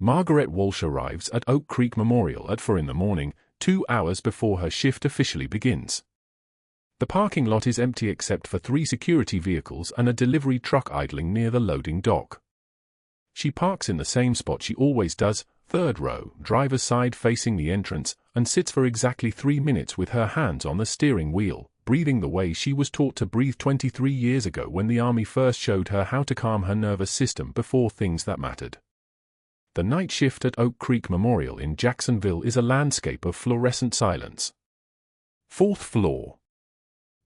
Margaret Walsh arrives at Oak Creek Memorial at 4 in the morning, 2 hours before her shift officially begins. The parking lot is empty except for 3 security vehicles and a delivery truck idling near the loading dock. She parks in the same spot she always does, 3rd row, driver's side facing the entrance, and sits for exactly 3 minutes with her hands on the steering wheel, breathing the way she was taught to breathe 23 years ago when the army first showed her how to calm her nervous system before things that mattered. The night shift at Oak Creek Memorial in Jacksonville is a landscape of fluorescent silence. 4th floor.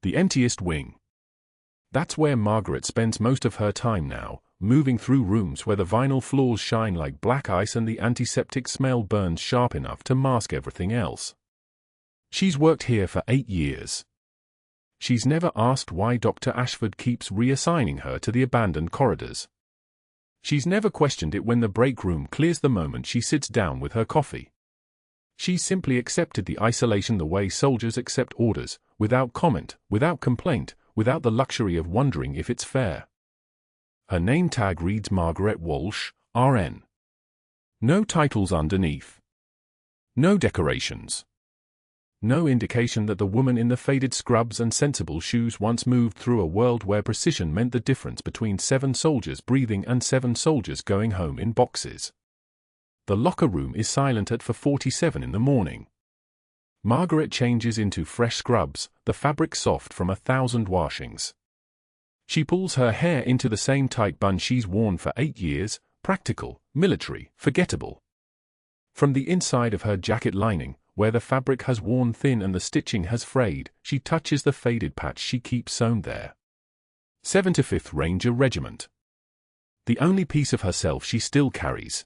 The emptiest wing. That's where Margaret spends most of her time now, moving through rooms where the vinyl floors shine like black ice and the antiseptic smell burns sharp enough to mask everything else. She's worked here for 8 years. She's never asked why Dr. Ashford keeps reassigning her to the abandoned corridors. She's never questioned it when the break room clears the moment she sits down with her coffee. She's simply accepted the isolation the way soldiers accept orders, without comment, without complaint, without the luxury of wondering if it's fair. Her name tag reads Margaret Walsh, RN. No titles underneath. No decorations. No indication that the woman in the faded scrubs and sensible shoes once moved through a world where precision meant the difference between 7 soldiers breathing and 7 soldiers going home in boxes. The locker room is silent at 4:47 in the morning. Margaret changes into fresh scrubs, the fabric soft from 1,000 washings. She pulls her hair into the same tight bun she's worn for 8 years, practical, military, forgettable. From the inside of her jacket lining, where the fabric has worn thin and the stitching has frayed, she touches the faded patch she keeps sewn there. 75th Ranger Regiment. The only piece of herself she still carries.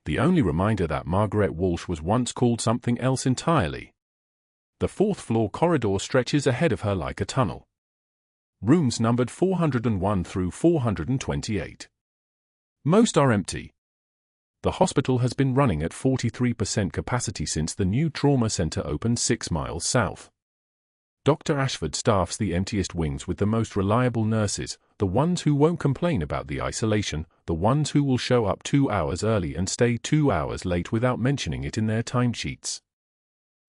The only reminder that Margaret Walsh was once called something else entirely. The 4th floor corridor stretches ahead of her like a tunnel. Rooms numbered 401 through 428. Most are empty. The hospital has been running at 43% capacity since the new trauma center opened 6 miles south. Dr. Ashford staffs the emptiest wings with the most reliable nurses, the ones who won't complain about the isolation, the ones who will show up 2 hours early and stay 2 hours late without mentioning it in their timesheets.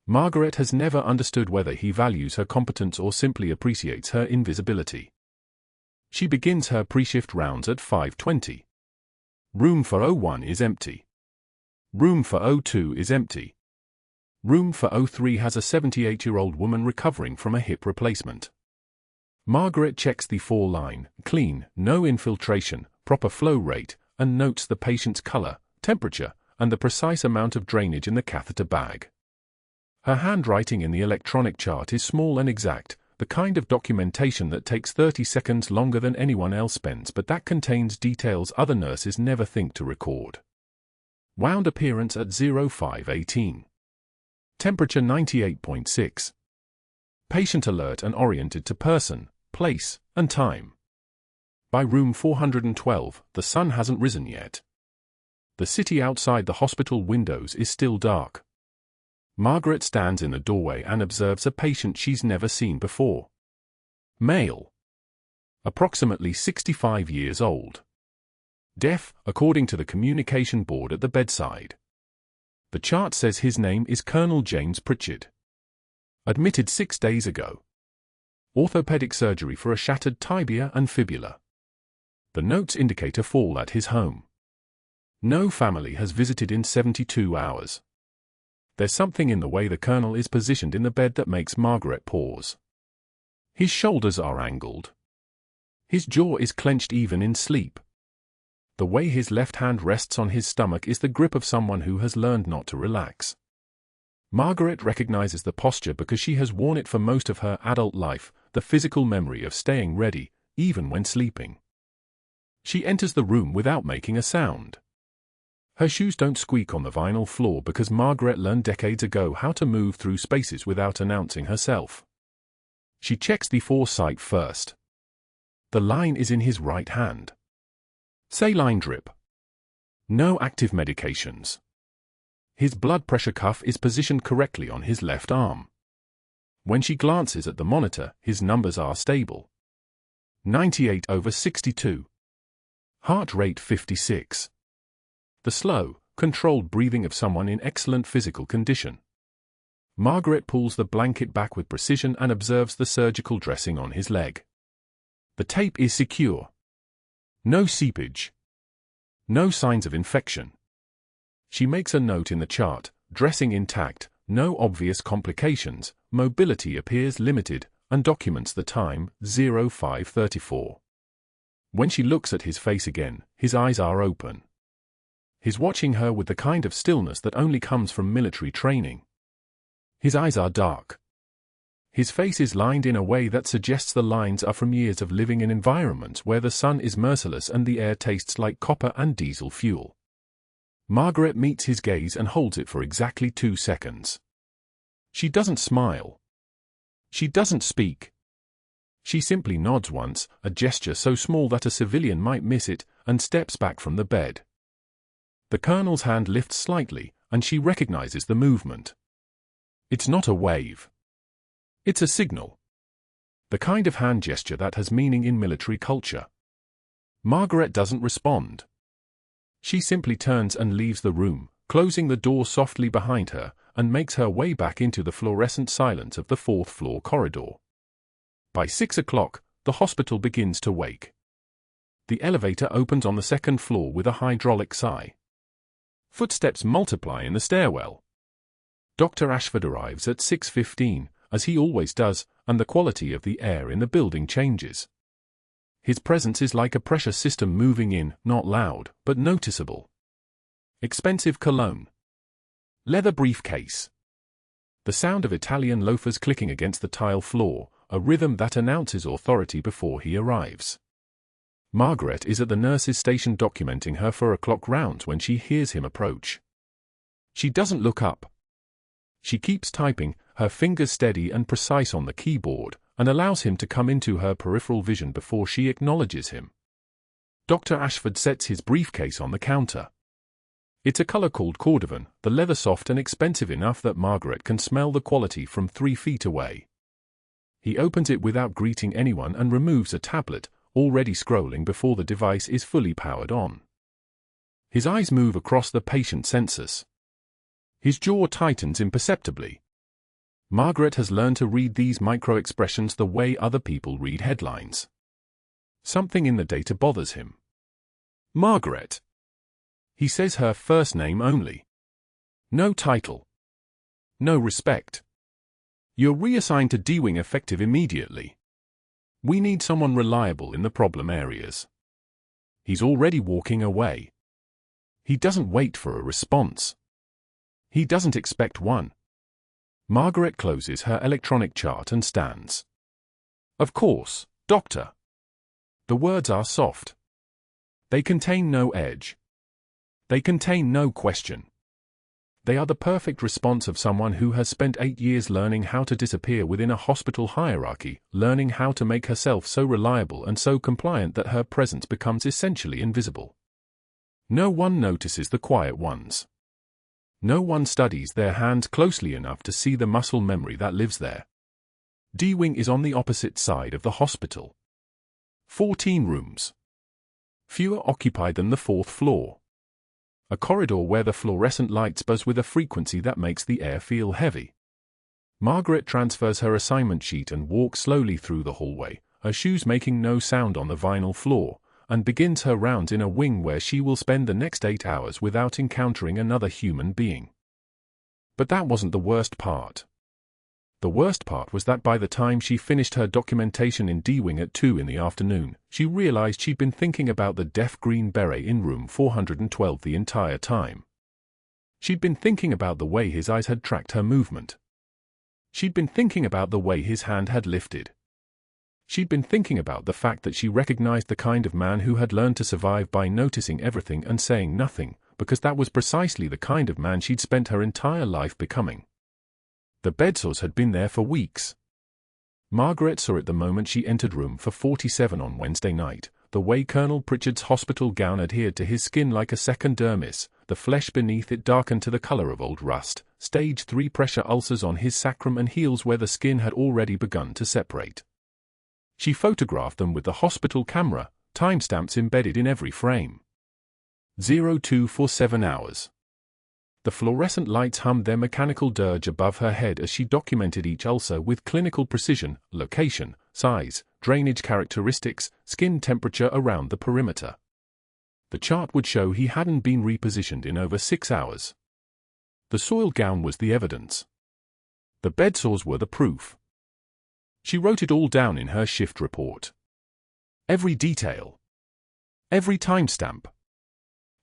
Margaret has never understood whether he values her competence or simply appreciates her invisibility. She begins her pre-shift rounds at 5:20. Room for 01 is empty. Room for 02 is empty. Room for 03 has a 78-year-old woman recovering from a hip replacement. Margaret checks the 4-line, clean, no infiltration, proper flow rate, and notes the patient's color, temperature, and the precise amount of drainage in the catheter bag. Her handwriting in the electronic chart is small and exact, the kind of documentation that takes 30 seconds longer than anyone else spends, but that contains details other nurses never think to record. Wound appearance at 05:18. Temperature 98.6. Patient alert and oriented to person, place, and time. By room 412, the sun hasn't risen yet. The city outside the hospital windows is still dark. Margaret stands in the doorway and observes a patient she's never seen before. Male. Approximately 65 years old. Deaf, according to the communication board at the bedside. The chart says his name is Colonel James Pritchard. Admitted 6 days ago. Orthopedic surgery for a shattered tibia and fibula. The notes indicate a fall at his home. No family has visited in 72 hours. There's something in the way the colonel is positioned in the bed that makes Margaret pause. His shoulders are angled. His jaw is clenched even in sleep. The way his left hand rests on his stomach is the grip of someone who has learned not to relax. Margaret recognizes the posture because she has worn it for most of her adult life, the physical memory of staying ready, even when sleeping. She enters the room without making a sound. Her shoes don't squeak on the vinyl floor because Margaret learned decades ago how to move through spaces without announcing herself. She checks the foresight first. The line is in his right hand. Saline drip. No active medications. His blood pressure cuff is positioned correctly on his left arm. When she glances at the monitor, his numbers are stable. 98/62. Heart rate 56. The slow, controlled breathing of someone in excellent physical condition. Margaret pulls the blanket back with precision and observes the surgical dressing on his leg. The tape is secure. No seepage. No signs of infection. She makes a note in the chart, dressing intact, no obvious complications, mobility appears limited, and documents the time, 05:34. When she looks at his face again, his eyes are open. He's watching her with the kind of stillness that only comes from military training. His eyes are dark. His face is lined in a way that suggests the lines are from years of living in environments where the sun is merciless and the air tastes like copper and diesel fuel. Margaret meets his gaze and holds it for exactly 2 seconds. She doesn't smile. She doesn't speak. She simply nods once, a gesture so small that a civilian might miss it, and steps back from the bed. The colonel's hand lifts slightly, and she recognizes the movement. It's not a wave. It's a signal. The kind of hand gesture that has meaning in military culture. Margaret doesn't respond. She simply turns and leaves the room, closing the door softly behind her, and makes her way back into the fluorescent silence of the 4th-floor corridor. By 6 o'clock, the hospital begins to wake. The elevator opens on the 2nd floor with a hydraulic sigh. Footsteps multiply in the stairwell. Dr. Ashford arrives at 6:15, as he always does, and the quality of the air in the building changes. His presence is like a pressure system moving in, not loud, but noticeable. Expensive cologne. Leather briefcase. The sound of Italian loafers clicking against the tile floor, a rhythm that announces authority before he arrives. Margaret is at the nurse's station documenting her 4 o'clock rounds when she hears him approach. She doesn't look up. She keeps typing, her fingers steady and precise on the keyboard, and allows him to come into her peripheral vision before she acknowledges him. Dr. Ashford sets his briefcase on the counter. It's a color called cordovan, the leather soft and expensive enough that Margaret can smell the quality from 3 feet away. He opens it without greeting anyone and removes a tablet, already scrolling before the device is fully powered on. His eyes move across the patient census. His jaw tightens imperceptibly. Margaret has learned to read these micro-expressions the way other people read headlines. Something in the data bothers him. Margaret. He says her first name only. No title. No respect. You're reassigned to D-Wing effective immediately. We need someone reliable in the problem areas. He's already walking away. He doesn't wait for a response. He doesn't expect one. Margaret closes her electronic chart and stands. Of course, Doctor. The words are soft. They contain no edge. They contain no question. They are the perfect response of someone who has spent 8 years learning how to disappear within a hospital hierarchy, learning how to make herself so reliable and so compliant that her presence becomes essentially invisible. No one notices the quiet ones. No one studies their hands closely enough to see the muscle memory that lives there. D-Wing is on the opposite side of the hospital. 14 rooms. Fewer occupied than the 4th floor. A corridor where the fluorescent lights buzz with a frequency that makes the air feel heavy. Margaret transfers her assignment sheet and walks slowly through the hallway, her shoes making no sound on the vinyl floor, and begins her rounds in a wing where she will spend the next 8 hours without encountering another human being. But that wasn't the worst part. The worst part was that by the time she finished her documentation in D-Wing at 2 in the afternoon, she realized she'd been thinking about the deaf green beret in room 412 the entire time. She'd been thinking about the way his eyes had tracked her movement. She'd been thinking about the way his hand had lifted. She'd been thinking about the fact that she recognized the kind of man who had learned to survive by noticing everything and saying nothing, because that was precisely the kind of man she'd spent her entire life becoming. The bedsores had been there for weeks. Margaret saw it the moment she entered room 447 on Wednesday night, the way Colonel Pritchard's hospital gown adhered to his skin like a second dermis, the flesh beneath it darkened to the color of old rust, stage 3 pressure ulcers on his sacrum and heels where the skin had already begun to separate. She photographed them with the hospital camera, timestamps embedded in every frame. 0247 hours. The fluorescent lights hummed their mechanical dirge above her head as she documented each ulcer with clinical precision: location, size, drainage characteristics, skin temperature around the perimeter. The chart would show he hadn't been repositioned in over 6 hours. The soiled gown was the evidence. The bed sores were the proof. She wrote it all down in her shift report. Every detail. Every timestamp.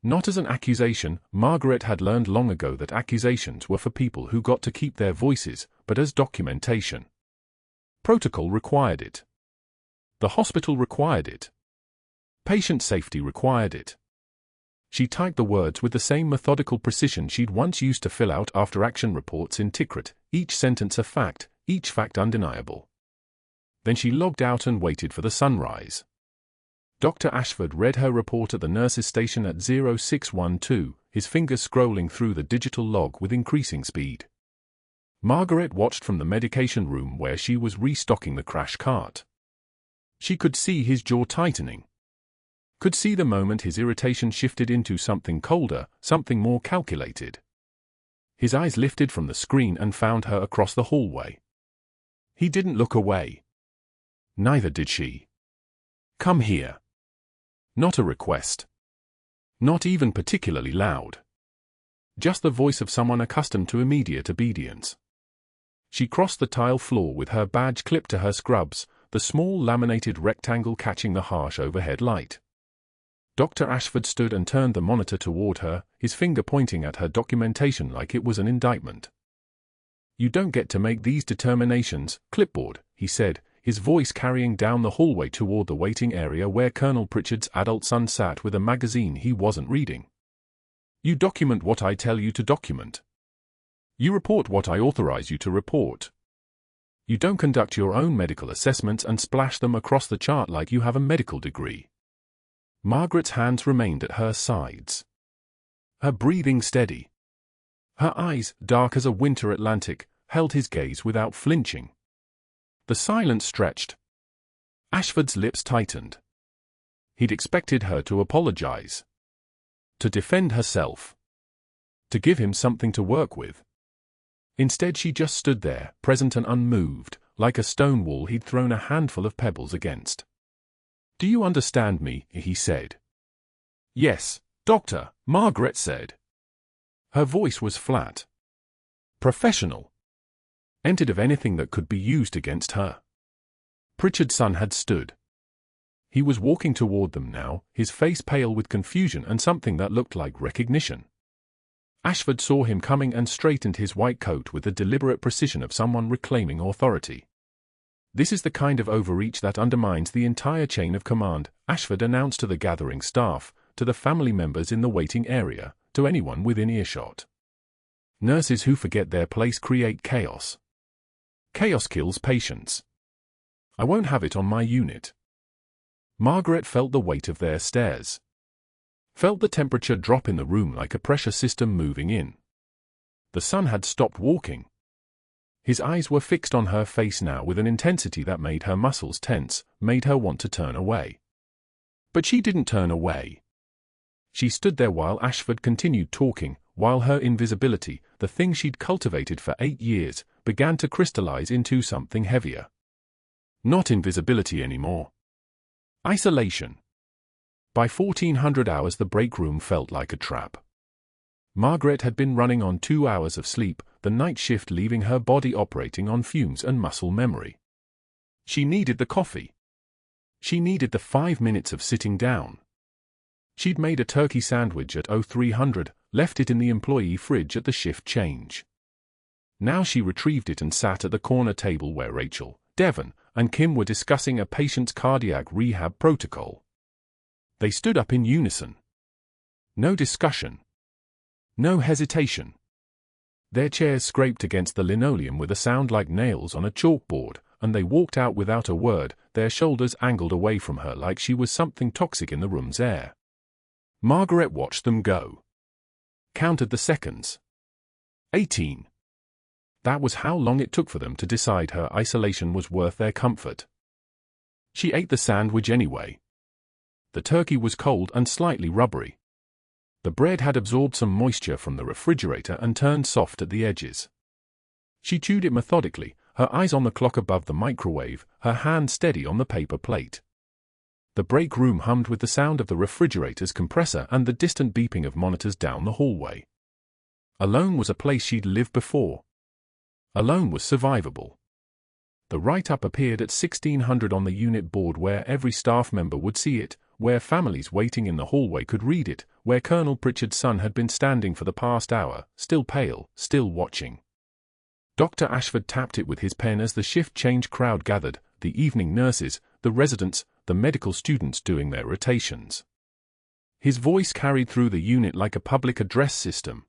Not as an accusation. Margaret had learned long ago that accusations were for people who got to keep their voices, but as documentation. Protocol required it. The hospital required it. Patient safety required it. She typed the words with the same methodical precision she'd once used to fill out after-action reports in Tikrit, each sentence a fact, each fact undeniable. Then she logged out and waited for the sunrise. Dr. Ashford read her report at the nurse's station at 0612, his fingers scrolling through the digital log with increasing speed. Margaret watched from the medication room where she was restocking the crash cart. She could see his jaw tightening. Could see the moment his irritation shifted into something colder, something more calculated. His eyes lifted from the screen and found her across the hallway. He didn't look away. Neither did she. "Come here." Not a request. Not even particularly loud. Just the voice of someone accustomed to immediate obedience. She crossed the tile floor with her badge clipped to her scrubs, the small laminated rectangle catching the harsh overhead light. Dr. Ashford stood and turned the monitor toward her, his finger pointing at her documentation like it was an indictment. "You don't get to make these determinations, clipboard," he said, his voice carrying down the hallway toward the waiting area where Colonel Pritchard's adult son sat with a magazine he wasn't reading. "You document what I tell you to document. You report what I authorize you to report. You don't conduct your own medical assessments and splash them across the chart like you have a medical degree." Margaret's hands remained at her sides. Her breathing steady. Her eyes, dark as a winter Atlantic, held his gaze without flinching. The silence stretched. Ashford's lips tightened. He'd expected her to apologize. To defend herself. To give him something to work with. Instead she just stood there, present and unmoved, like a stone wall he'd thrown a handful of pebbles against. "Do you understand me?" he said. "Yes, Doctor," Margaret said. Her voice was flat. Professional. Emptied of anything that could be used against her. Pritchard's son had stood. He was walking toward them now, his face pale with confusion and something that looked like recognition. Ashford saw him coming and straightened his white coat with the deliberate precision of someone reclaiming authority. "This is the kind of overreach that undermines the entire chain of command," Ashford announced to the gathering staff, to the family members in the waiting area, to anyone within earshot. "Nurses who forget their place create chaos. Chaos kills patients. I won't have it on my unit." Margaret felt the weight of their stares. Felt the temperature drop in the room like a pressure system moving in. The son had stopped walking. His eyes were fixed on her face now with an intensity that made her muscles tense, made her want to turn away. But she didn't turn away. She stood there while Ashford continued talking, while her invisibility, the thing she'd cultivated for 8 years, began to crystallize into something heavier. Not invisibility anymore. Isolation. By 1400 hours the break room felt like a trap. Margaret had been running on 2 hours of sleep, the night shift leaving her body operating on fumes and muscle memory. She needed the coffee. She needed the 5 minutes of sitting down. She'd made a turkey sandwich at 0300, left it in the employee fridge at the shift change. Now she retrieved it and sat at the corner table where Rachel, Devon, and Kim were discussing a patient's cardiac rehab protocol. They stood up in unison. No discussion. No hesitation. Their chairs scraped against the linoleum with a sound like nails on a chalkboard, and they walked out without a word, their shoulders angled away from her like she was something toxic in the room's air. Margaret watched them go. Counted the seconds. 18. That was how long it took for them to decide her isolation was worth their comfort. She ate the sandwich anyway. The turkey was cold and slightly rubbery. The bread had absorbed some moisture from the refrigerator and turned soft at the edges. She chewed it methodically, her eyes on the clock above the microwave, her hand steady on the paper plate. The break room hummed with the sound of the refrigerator's compressor and the distant beeping of monitors down the hallway. Alone was a place she'd lived before. Alone was survivable. The write-up appeared at 1600 on the unit board where every staff member would see it, where families waiting in the hallway could read it, where Colonel Pritchard's son had been standing for the past hour, still pale, still watching. Dr. Ashford tapped it with his pen as the shift change crowd gathered, the evening nurses, the residents, the medical students doing their rotations. His voice carried through the unit like a public address system.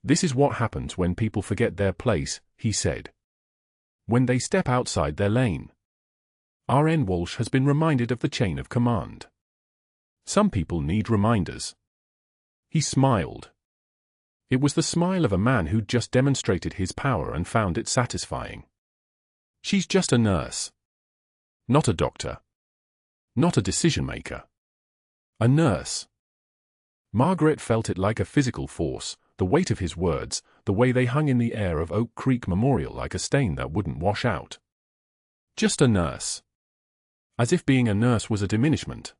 "This is what happens when people forget their place," he said. "When they step outside their lane. RN Walsh has been reminded of the chain of command. Some people need reminders." He smiled. It was the smile of a man who'd just demonstrated his power and found it satisfying. "She's just a nurse. Not a doctor. Not a decision-maker. A nurse." Margaret felt it like a physical force, the weight of his words, the way they hung in the air of Oak Creek Memorial like a stain that wouldn't wash out. Just a nurse. As if being a nurse was a diminishment.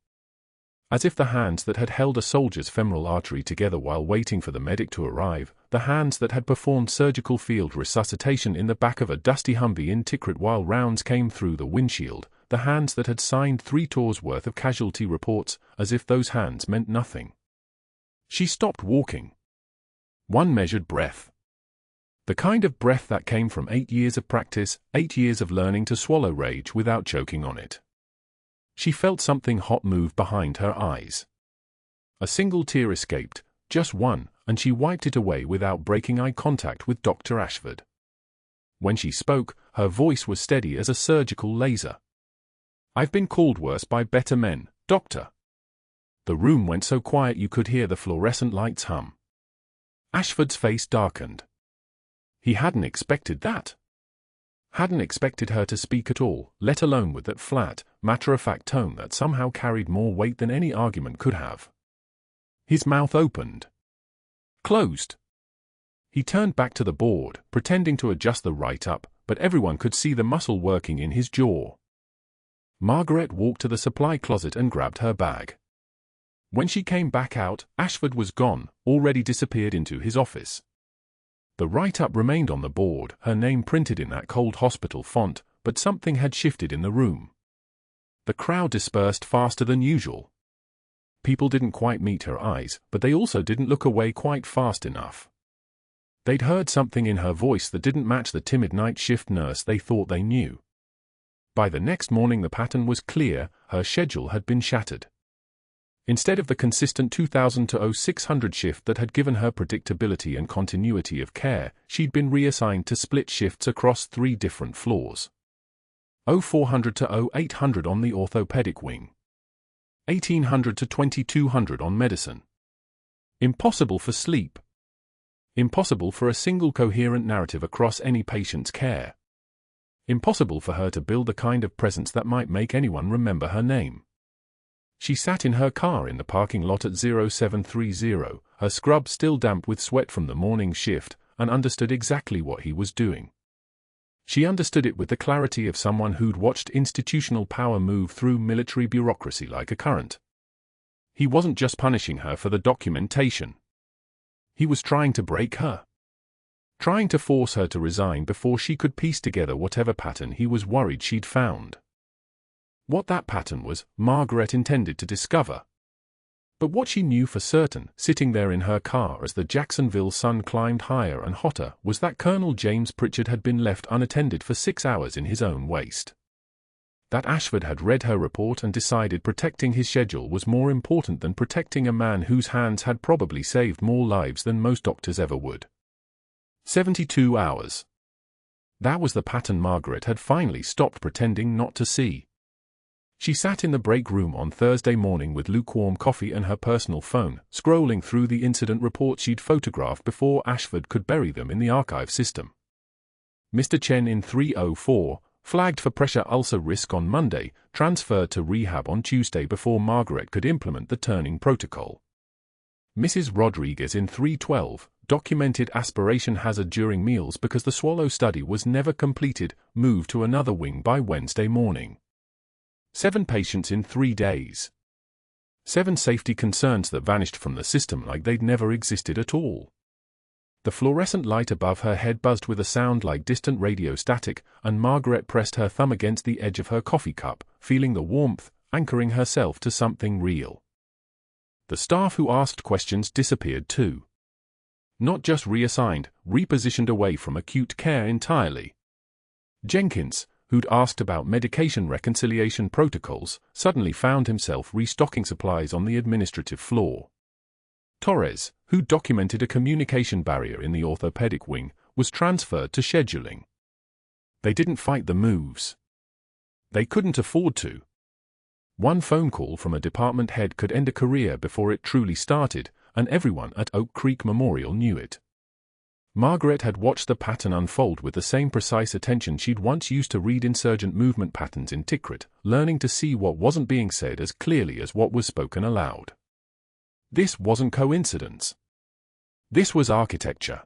As if the hands that had held a soldier's femoral artery together while waiting for the medic to arrive, the hands that had performed surgical field resuscitation in the back of a dusty Humvee in Tikrit while rounds came through the windshield, the hands that had signed 3 tours worth of casualty reports, as if those hands meant nothing. She stopped walking. One measured breath. The kind of breath that came from 8 years of practice, 8 years of learning to swallow rage without choking on it. She felt something hot move behind her eyes. A single tear escaped, just one, and she wiped it away without breaking eye contact with Dr. Ashford. When she spoke, her voice was steady as a surgical laser. "I've been called worse by better men, Doctor." The room went so quiet you could hear the fluorescent lights hum. Ashford's face darkened. He hadn't expected that. Hadn't expected her to speak at all, let alone with that flat, matter-of-fact tone that somehow carried more weight than any argument could have. His mouth opened. Closed. He turned back to the board, pretending to adjust the write-up, but everyone could see the muscle working in his jaw. Margaret walked to the supply closet and grabbed her bag. When she came back out, Ashford was gone, already disappeared into his office. The write-up remained on the board, her name printed in that cold hospital font, but something had shifted in the room. The crowd dispersed faster than usual. People didn't quite meet her eyes, but they also didn't look away quite fast enough. They'd heard something in her voice that didn't match the timid night shift nurse they thought they knew. By the next morning the pattern was clear, her schedule had been shattered. Instead of the consistent 2000 to 0600 shift that had given her predictability and continuity of care, she'd been reassigned to split shifts across 3 different floors. 0400 to 0800 on the orthopedic wing. 1800 to 2200 on medicine. Impossible for sleep. Impossible for a single coherent narrative across any patient's care. Impossible for her to build the kind of presence that might make anyone remember her name. She sat in her car in the parking lot at 0730, her scrub still damp with sweat from the morning shift, and understood exactly what he was doing. She understood it with the clarity of someone who'd watched institutional power move through military bureaucracy like a current. He wasn't just punishing her for the documentation. He was trying to break her. Trying to force her to resign before she could piece together whatever pattern he was worried she'd found. What that pattern was, Margaret intended to discover. But what she knew for certain, sitting there in her car as the Jacksonville sun climbed higher and hotter, was that Colonel James Pritchard had been left unattended for 6 hours in his own waste. That Ashford had read her report and decided protecting his schedule was more important than protecting a man whose hands had probably saved more lives than most doctors ever would. 72 hours. That was the pattern Margaret had finally stopped pretending not to see. She sat in the break room on Thursday morning with lukewarm coffee and her personal phone, scrolling through the incident reports she'd photographed before Ashford could bury them in the archive system. Mr. Chen in 304, flagged for pressure ulcer risk on Monday, transferred to rehab on Tuesday before Margaret could implement the turning protocol. Mrs. Rodriguez in 312 documented aspiration hazard during meals because the swallow study was never completed, moved to another wing by Wednesday morning. 7 patients in 3 days. 7 safety concerns that vanished from the system like they'd never existed at all. The fluorescent light above her head buzzed with a sound like distant radio static, and Margaret pressed her thumb against the edge of her coffee cup, feeling the warmth, anchoring herself to something real. The staff who asked questions disappeared too. Not just reassigned, repositioned away from acute care entirely. Jenkins, who'd asked about medication reconciliation protocols, suddenly found himself restocking supplies on the administrative floor. Torres, who documented a communication barrier in the orthopedic wing, was transferred to scheduling. They didn't fight the moves. They couldn't afford to. One phone call from a department head could end a career before it truly started, and everyone at Oak Creek Memorial knew it. Margaret had watched the pattern unfold with the same precise attention she'd once used to read insurgent movement patterns in Tikrit, learning to see what wasn't being said as clearly as what was spoken aloud. This wasn't coincidence. This was architecture.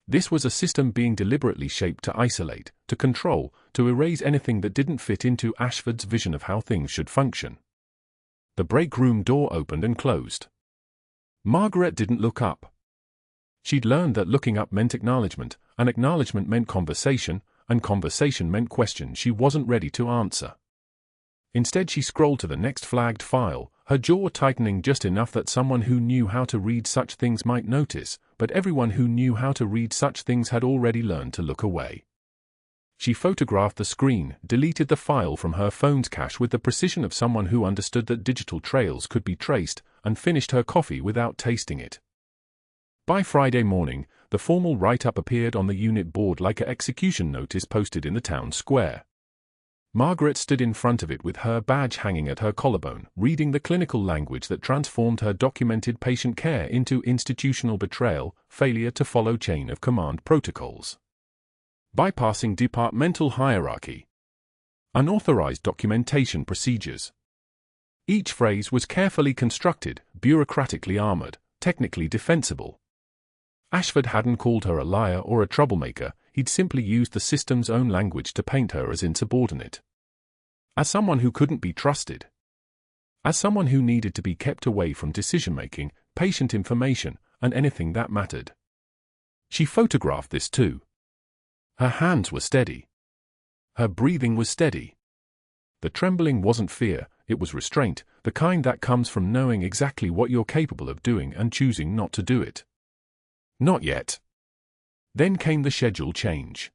This was a system being deliberately shaped to isolate, to control, to erase anything that didn't fit into Ashford's vision of how things should function. The break room door opened and closed. Margaret didn't look up. She'd learned that looking up meant acknowledgement, and acknowledgement meant conversation, and conversation meant questions she wasn't ready to answer. Instead, she scrolled to the next flagged file, her jaw tightening just enough that someone who knew how to read such things might notice, but everyone who knew how to read such things had already learned to look away. She photographed the screen, deleted the file from her phone's cache with the precision of someone who understood that digital trails could be traced, and finished her coffee without tasting it. By Friday morning, the formal write-up appeared on the unit board like an execution notice posted in the town square. Margaret stood in front of it with her badge hanging at her collarbone, reading the clinical language that transformed her documented patient care into institutional betrayal, failure to follow chain of command protocols. Bypassing departmental hierarchy. Unauthorized documentation procedures. Each phrase was carefully constructed, bureaucratically armored, technically defensible. Ashford hadn't called her a liar or a troublemaker, he'd simply used the system's own language to paint her as insubordinate. As someone who couldn't be trusted. As someone who needed to be kept away from decision-making, patient information, and anything that mattered. She photographed this too. Her hands were steady. Her breathing was steady. The trembling wasn't fear, it was restraint, the kind that comes from knowing exactly what you're capable of doing and choosing not to do it. Not yet. Then came the schedule change.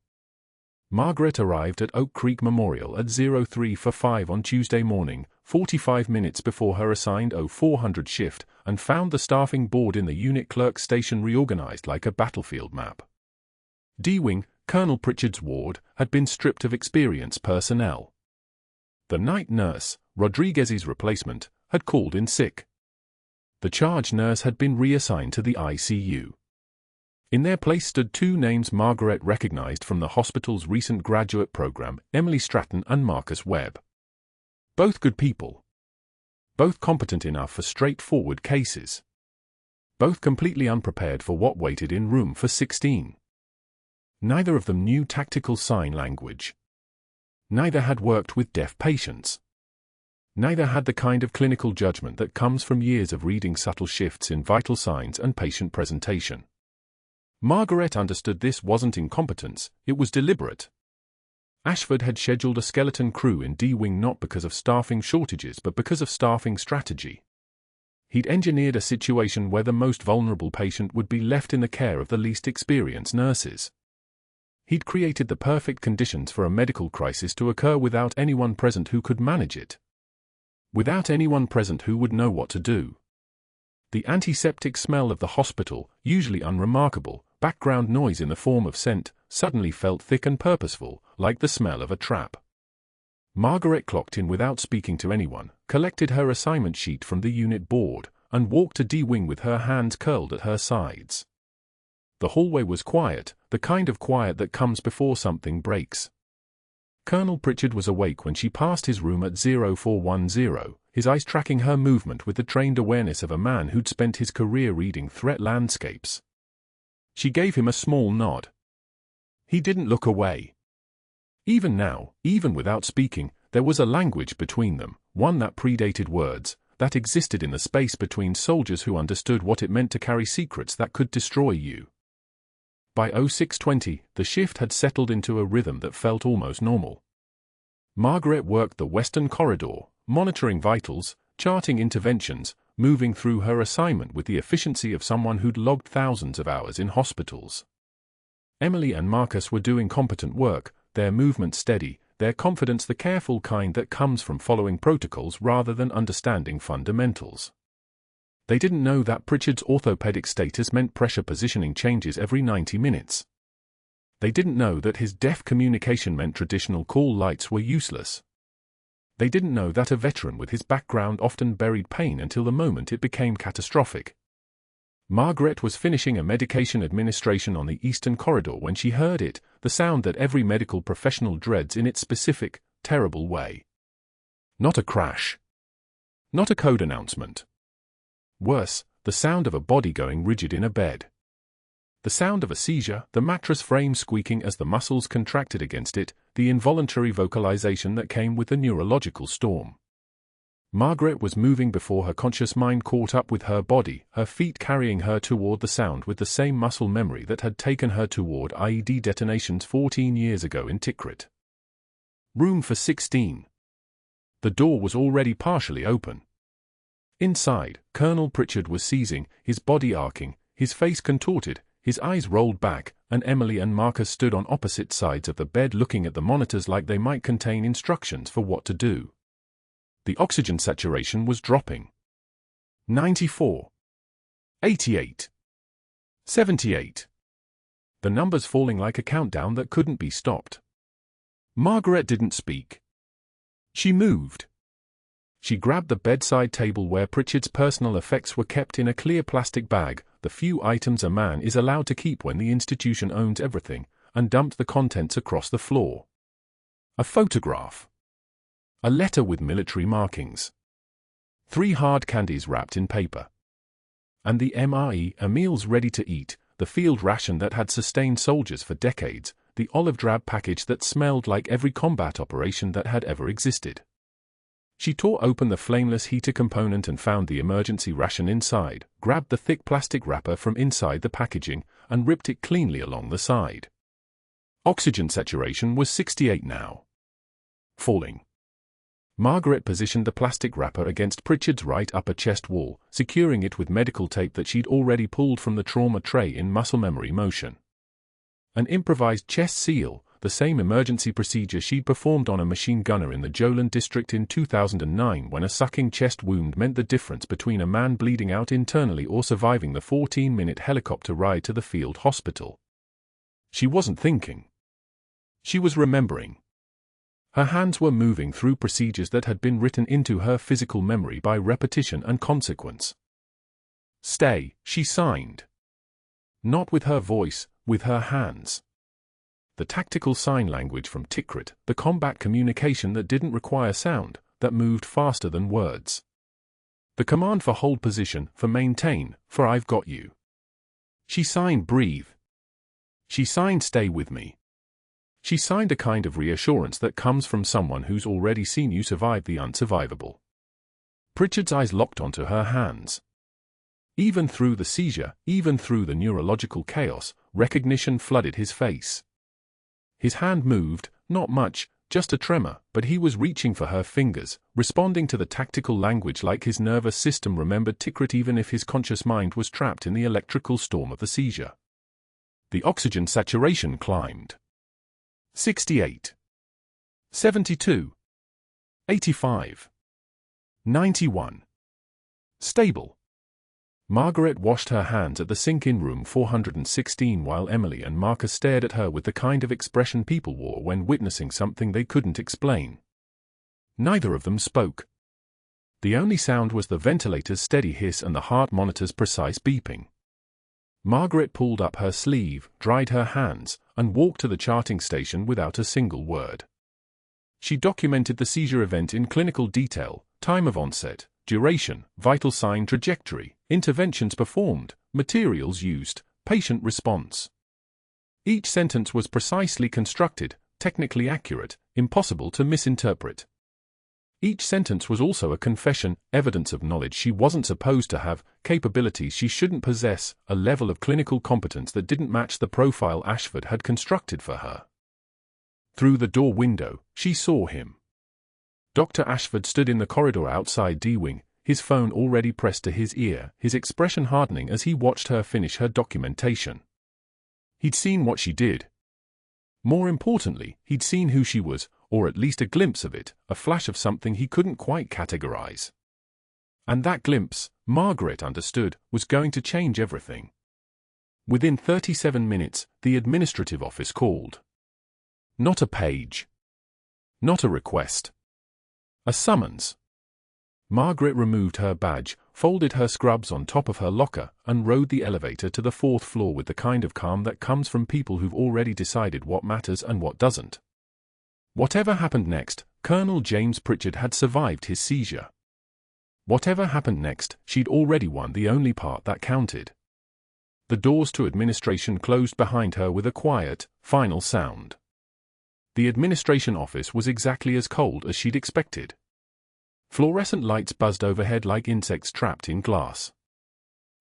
Margaret arrived at Oak Creek Memorial at 3:05 on Tuesday morning, 45 minutes before her assigned 0400 shift, and found the staffing board in the unit clerk station reorganized like a battlefield map. D-Wing, Colonel Pritchard's ward, had been stripped of experienced personnel. The night nurse, Rodriguez's replacement, had called in sick. The charge nurse had been reassigned to the ICU. In their place stood 2 names Margaret recognized from the hospital's recent graduate program, Emily Stratton and Marcus Webb. Both good people. Both competent enough for straightforward cases. Both completely unprepared for what waited in room for 16. Neither of them knew tactical sign language. Neither had worked with deaf patients. Neither had the kind of clinical judgment that comes from years of reading subtle shifts in vital signs and patient presentation. Margaret understood this wasn't incompetence, it was deliberate. Ashford had scheduled a skeleton crew in D-Wing not because of staffing shortages but because of staffing strategy. He'd engineered a situation where the most vulnerable patient would be left in the care of the least experienced nurses. He'd created the perfect conditions for a medical crisis to occur without anyone present who could manage it. Without anyone present who would know what to do. The antiseptic smell of the hospital, usually unremarkable, background noise in the form of scent, suddenly felt thick and purposeful, like the smell of a trap. Margaret clocked in without speaking to anyone, collected her assignment sheet from the unit board, and walked to D-Wing with her hands curled at her sides. The hallway was quiet, the kind of quiet that comes before something breaks. Colonel Pritchard was awake when she passed his room at 0410, his eyes tracking her movement with the trained awareness of a man who'd spent his career reading threat landscapes. She gave him a small nod. He didn't look away. Even now, even without speaking, there was a language between them, one that predated words, that existed in the space between soldiers who understood what it meant to carry secrets that could destroy you. By 06:20, the shift had settled into a rhythm that felt almost normal. Margaret worked the western corridor, monitoring vitals, charting interventions, moving through her assignment with the efficiency of someone who'd logged thousands of hours in hospitals. Emily and Marcus were doing competent work, their movement steady, their confidence the careful kind that comes from following protocols rather than understanding fundamentals. They didn't know that Pritchard's orthopedic status meant pressure positioning changes every 90 minutes. They didn't know that his deaf communication meant traditional call lights were useless. They didn't know that a veteran with his background often buried pain until the moment it became catastrophic. Margaret was finishing a medication administration on the Eastern Corridor when she heard it, the sound that every medical professional dreads in its specific, terrible way. Not a crash. Not a code announcement. Worse, the sound of a body going rigid in a bed. The sound of a seizure, the mattress frame squeaking as the muscles contracted against it, the involuntary vocalization that came with the neurological storm. Margaret was moving before her conscious mind caught up with her body, her feet carrying her toward the sound with the same muscle memory that had taken her toward IED detonations 14 years ago in Tikrit. Room for 16. The door was already partially open. Inside, Colonel Pritchard was seizing, his body arcing, his face contorted, his eyes rolled back, and Emily and Marcus stood on opposite sides of the bed looking at the monitors like they might contain instructions for what to do. The oxygen saturation was dropping. 94. 88. 78. The numbers falling like a countdown that couldn't be stopped. Margaret didn't speak. She moved. She grabbed the bedside table where Pritchard's personal effects were kept in a clear plastic bag, the few items a man is allowed to keep when the institution owns everything, and dumped the contents across the floor. A photograph. A letter with military markings. 3 hard candies wrapped in paper. And the MRE, a meals ready to eat, the field ration that had sustained soldiers for decades, the olive drab package that smelled like every combat operation that had ever existed. She tore open the flameless heater component and found the emergency ration inside, grabbed the thick plastic wrapper from inside the packaging, and ripped it cleanly along the side. Oxygen saturation was 68 now. Falling. Margaret positioned the plastic wrapper against Pritchard's right upper chest wall, securing it with medical tape that she'd already pulled from the trauma tray in muscle memory motion. An improvised chest seal, the same emergency procedure she'd performed on a machine gunner in the Jolland district in 2009 when a sucking chest wound meant the difference between a man bleeding out internally or surviving the 14-minute helicopter ride to the field hospital. She wasn't thinking. She was remembering. Her hands were moving through procedures that had been written into her physical memory by repetition and consequence. Stay, she signed. Not with her voice, with her hands. The tactical sign language from Tikrit, the combat communication that didn't require sound, that moved faster than words. The command for hold position, for maintain, for I've got you. She signed breathe. She signed stay with me. She signed a kind of reassurance that comes from someone who's already seen you survive the unsurvivable. Pritchard's eyes locked onto her hands. Even through the seizure, even through the neurological chaos, recognition flooded his face. His hand moved, not much, just a tremor, but he was reaching for her fingers, responding to the tactical language like his nervous system remembered Tikrit even if his conscious mind was trapped in the electrical storm of the seizure. The oxygen saturation climbed. 68. 72. 85. 91. Stable. Margaret washed her hands at the sink in room 416 while Emily and Marcus stared at her with the kind of expression people wore when witnessing something they couldn't explain. Neither of them spoke. The only sound was the ventilator's steady hiss and the heart monitor's precise beeping. Margaret pulled up her sleeve, dried her hands, and walked to the charting station without a single word. She documented the seizure event in clinical detail, time of onset, duration, vital sign trajectory, interventions performed, materials used, patient response. Each sentence was precisely constructed, technically accurate, impossible to misinterpret. Each sentence was also a confession, evidence of knowledge she wasn't supposed to have, capabilities she shouldn't possess, a level of clinical competence that didn't match the profile Ashford had constructed for her. Through the door window, she saw him. Dr. Ashford stood in the corridor outside D-Wing, his phone already pressed to his ear, his expression hardening as he watched her finish her documentation. He'd seen what she did. More importantly, he'd seen who she was, or at least a glimpse of it, a flash of something he couldn't quite categorize. And that glimpse, Margaret understood, was going to change everything. Within 37 minutes, the administrative office called. Not a page. Not a request. A summons. Margaret removed her badge, folded her scrubs on top of her locker, and rode the elevator to the 4th floor with the kind of calm that comes from people who've already decided what matters and what doesn't. Whatever happened next, Colonel James Pritchard had survived his seizure. Whatever happened next, she'd already won the only part that counted. The doors to administration closed behind her with a quiet, final sound. The administration office was exactly as cold as she'd expected. Fluorescent lights buzzed overhead like insects trapped in glass.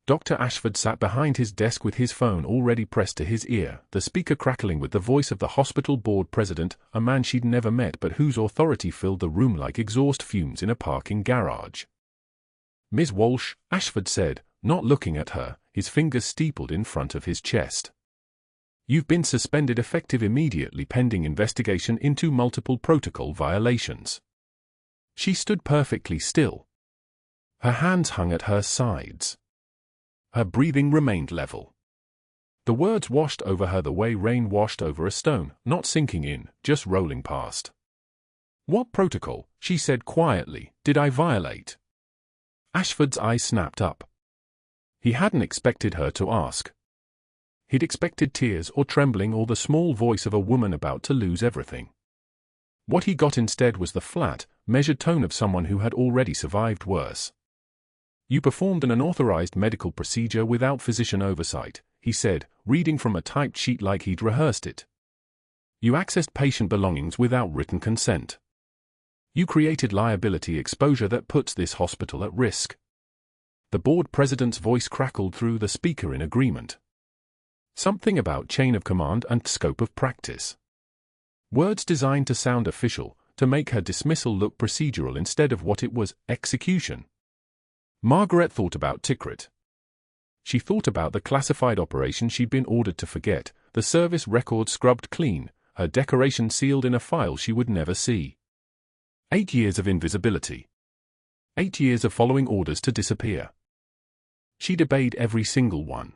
Dr. Ashford sat behind his desk with his phone already pressed to his ear, the speaker crackling with the voice of the hospital board president, a man she'd never met but whose authority filled the room like exhaust fumes in a parking garage. "Ms. Walsh," Ashford said, not looking at her, his fingers steepled in front of his chest. "You've been suspended effective immediately pending investigation into multiple protocol violations." She stood perfectly still. Her hands hung at her sides. Her breathing remained level. The words washed over her the way rain washed over a stone, not sinking in, just rolling past. "What protocol," she said quietly, "did I violate?" Ashford's eyes snapped up. He hadn't expected her to ask. He'd expected tears or trembling or the small voice of a woman about to lose everything. What he got instead was the flat, measured tone of someone who had already survived worse. "You performed an unauthorized medical procedure without physician oversight," he said, reading from a typed sheet like he'd rehearsed it. "You accessed patient belongings without written consent. You created liability exposure that puts this hospital at risk." The board president's voice crackled through the speaker in agreement. Something about chain of command and scope of practice. Words designed to sound official, to make her dismissal look procedural instead of what it was, execution. Margaret thought about Tikrit. She thought about the classified operation she'd been ordered to forget, the service record scrubbed clean, her decoration sealed in a file she would never see. 8 years of invisibility. 8 years of following orders to disappear. She'd obeyed every single one.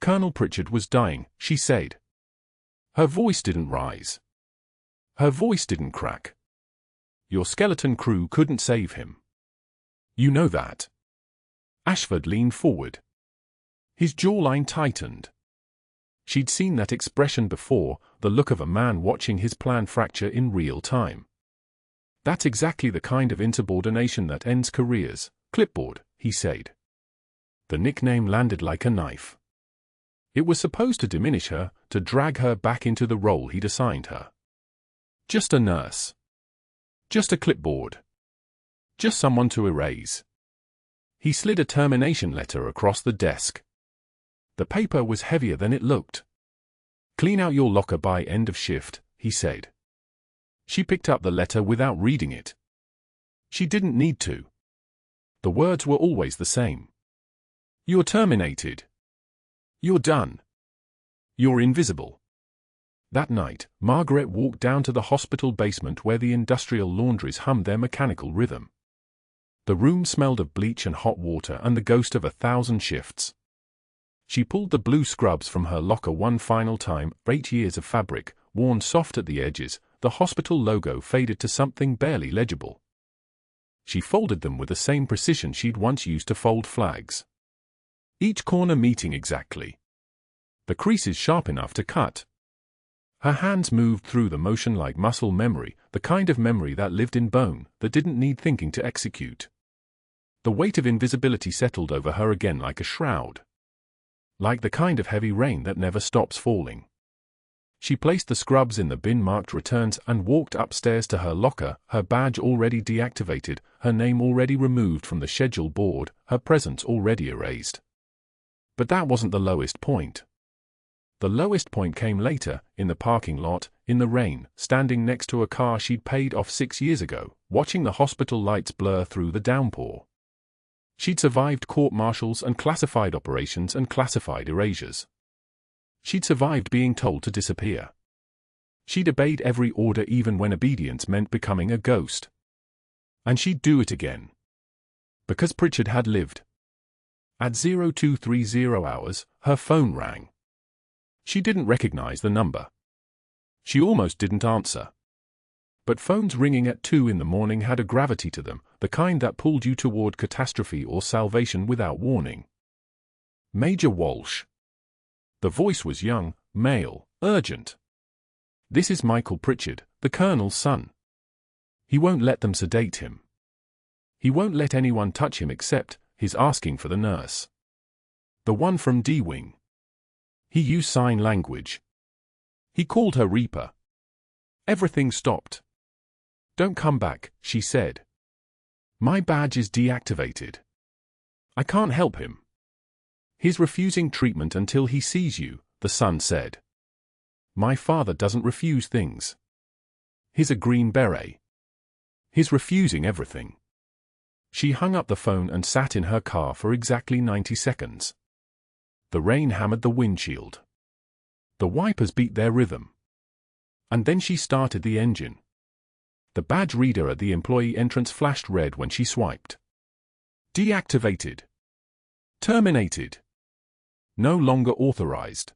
"Colonel Pritchard was dying," she said. Her voice didn't rise. Her voice didn't crack. "Your skeleton crew couldn't save him. You know that." Ashford leaned forward. His jawline tightened. She'd seen that expression before, the look of a man watching his plan fracture in real time. "That's exactly the kind of insubordination that ends careers." "Clipboard," he said. The nickname landed like a knife. It was supposed to diminish her, to drag her back into the role he'd assigned her. Just a nurse. Just a clipboard. Just someone to erase. He slid a termination letter across the desk. The paper was heavier than it looked. "Clean out your locker by end of shift," he said. She picked up the letter without reading it. She didn't need to. The words were always the same. "You're terminated. You're done. You're invisible." That night, Margaret walked down to the hospital basement where the industrial laundries hummed their mechanical rhythm. The room smelled of bleach and hot water and the ghost of 1,000 shifts. She pulled the blue scrubs from her locker one final time, 8 years of fabric, worn soft at the edges, the hospital logo faded to something barely legible. She folded them with the same precision she'd once used to fold flags. Each corner meeting exactly. The creases sharp enough to cut. Her hands moved through the motion like muscle memory, the kind of memory that lived in bone, that didn't need thinking to execute. The weight of invisibility settled over her again like a shroud. Like the kind of heavy rain that never stops falling. She placed the scrubs in the bin marked returns and walked upstairs to her locker, her badge already deactivated, her name already removed from the schedule board, her presence already erased. But that wasn't the lowest point. The lowest point came later, in the parking lot, in the rain, standing next to a car she'd paid off 6 years ago, watching the hospital lights blur through the downpour. She'd survived court-martials and classified operations and classified erasures. She'd survived being told to disappear. She'd obeyed every order even when obedience meant becoming a ghost. And she'd do it again. Because Pritchard had lived. At 0230 hours, her phone rang. She didn't recognize the number. She almost didn't answer. But phones ringing at 2 in the morning had a gravity to them, the kind that pulled you toward catastrophe or salvation without warning. Major Walsh. The voice was young, male, urgent. This is Michael Pritchard, the Colonel's son. He won't let them sedate him. He won't let anyone touch him except, he's asking for the nurse. The one from D-Wing. He used sign language. He called her Reaper. Everything stopped. Don't come back, she said. My badge is deactivated. I can't help him. He's refusing treatment until he sees you, the son said. My father doesn't refuse things. He's a Green Beret. He's refusing everything. She hung up the phone and sat in her car for exactly 90 seconds. The rain hammered the windshield. The wipers beat their rhythm. And then she started the engine. The badge reader at the employee entrance flashed red when she swiped. Deactivated. Terminated. No longer authorized.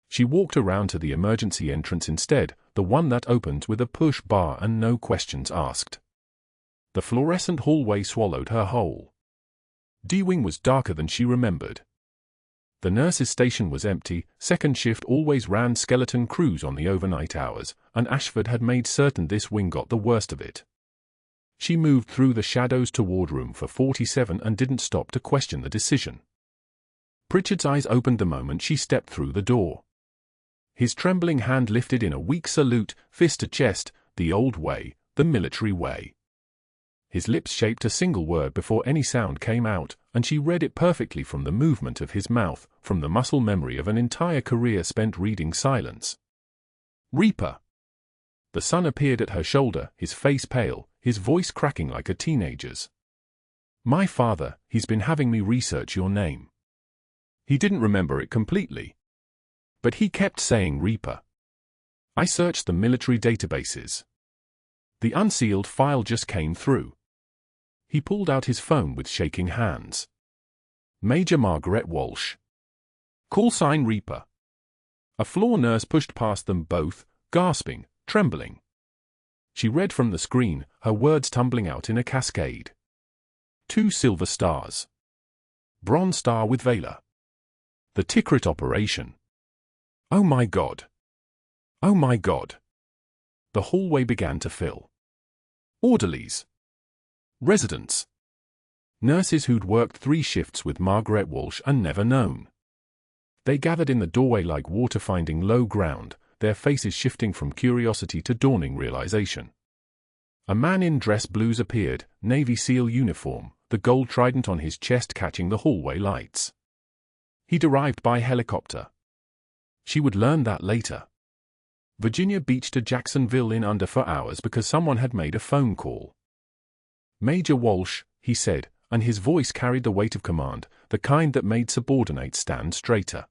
She walked around to the emergency entrance instead, the one that opened with a push bar and no questions asked. The fluorescent hallway swallowed her whole. D-Wing was darker than she remembered. The nurse's station was empty, second shift always ran skeleton crews on the overnight hours, and Ashford had made certain this wing got the worst of it. She moved through the shadows toward room for 47 and didn't stop to question the decision. Pritchard's eyes opened the moment she stepped through the door. His trembling hand lifted in a weak salute, fist to chest, the old way, the military way. His lips shaped a single word before any sound came out, and she read it perfectly from the movement of his mouth, from the muscle memory of an entire career spent reading silence. Reaper. The son appeared at her shoulder, his face pale, his voice cracking like a teenager's. My father, he's been having me research your name. He didn't remember it completely. But he kept saying Reaper. I searched the military databases. The unsealed file just came through. He pulled out his phone with shaking hands. Major Margaret Walsh. Call sign Reaper. A floor nurse pushed past them both, gasping, trembling. She read from the screen, her words tumbling out in a cascade. 2 silver stars. Bronze star with Valor. The Tikrit operation. Oh my God. Oh my God. The hallway began to fill. Orderlies. Residents. Nurses who'd worked 3 shifts with Margaret Walsh and never known. They gathered in the doorway like water finding low ground, their faces shifting from curiosity to dawning realization. A man in dress blues appeared, Navy SEAL uniform, the gold trident on his chest catching the hallway lights. He'd arrived by helicopter. She would learn that later. Virginia beached to Jacksonville in under 4 hours because someone had made a phone call. Major Walsh, he said, and his voice carried the weight of command, the kind that made subordinates stand straighter.